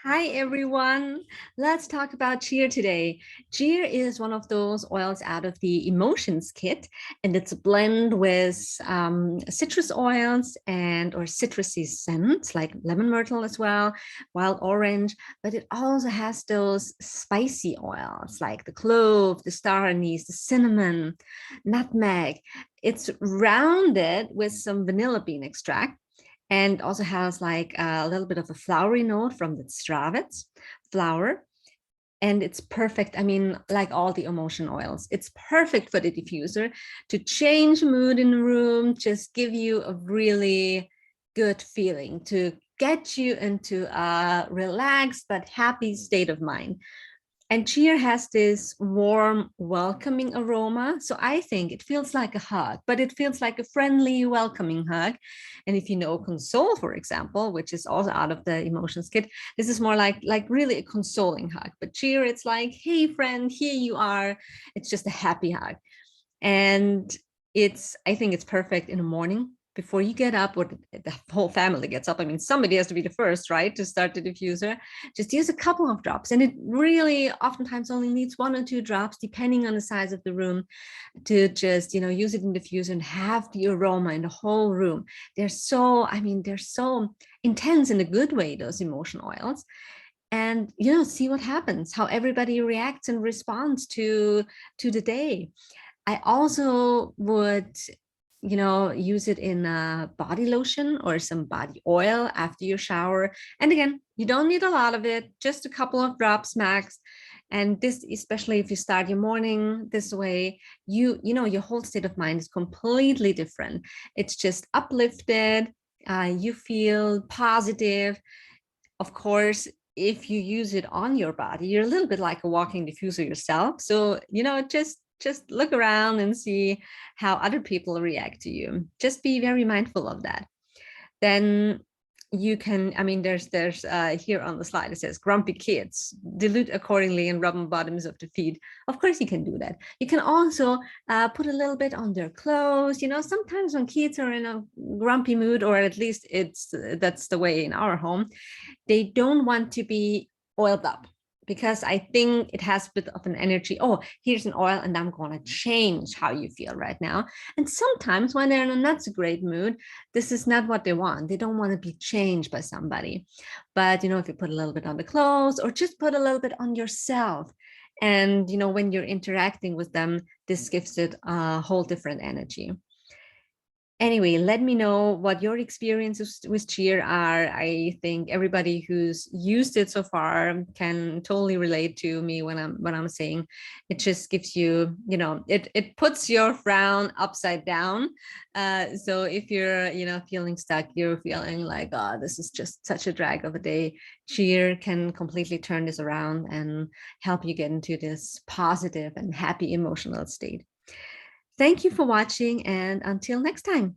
Hi everyone. Let's talk about cheer today. Cheer is one of those oils out of the emotions kit, and it's a blend with citrus oils and or citrusy scents like lemon myrtle as well, wild orange. But it also has those spicy oils like the clove, the star anise, the cinnamon, nutmeg. It's rounded with some vanilla bean extract and also has like a little bit of a flowery note from the Stravitz flower. And it's perfect. I mean, like all the emotion oils, it's perfect for the diffuser to change mood in the room, just give you a really good feeling, to get you into a relaxed but happy state of mind. And cheer has this warm, welcoming aroma. So I think it feels like a hug, but it feels like a friendly, welcoming hug. And if you know console, for example, which is also out of the emotions kit, this is more like really a consoling hug. But cheer, it's like, hey, friend, here you are. It's just a happy hug. And I think it's perfect in the morning before you get up, or the whole family gets up. I mean, somebody has to be the first, right, to start the diffuser. Just use a couple of drops, and it really oftentimes only needs 1 or 2 drops, depending on the size of the room, to just use it in the diffuser and have the aroma in the whole room. They're so intense in a good way, those emotion oils. And see what happens, how everybody reacts and responds to the day. I also would, use it in a body lotion or some body oil after your shower. And again, you don't need a lot of it, just a couple of drops max. And this, especially if you start your morning this way, your whole state of mind is completely different. It's just uplifted. You feel positive. Of course, if you use it on your body, you're a little bit like a walking diffuser yourself. So, just look around and see how other people react to you. Just be very mindful of that. Then you can, there's here on the slide, it says grumpy kids dilute accordingly and rub on bottoms of the feet. Of course you can do that. You can also put a little bit on their clothes. Sometimes when kids are in a grumpy mood, or at least that's the way in our home, they don't want to be oiled up, because I think it has a bit of an energy. Oh, here's an oil and I'm going to change how you feel right now. And sometimes when they're in a not so great mood, this is not what they want. They don't want to be changed by somebody. But, if you put a little bit on the clothes, or just put a little bit on yourself, and, when you're interacting with them, this gives it a whole different energy. Anyway, let me know what your experiences with cheer are. I think everybody who's used it so far can totally relate to me when I'm saying it just gives you, it puts your frown upside down. So if you're, feeling stuck, you're feeling like, oh, this is just such a drag of a day, cheer can completely turn this around and help you get into this positive and happy emotional state. Thank you for watching, and until next time.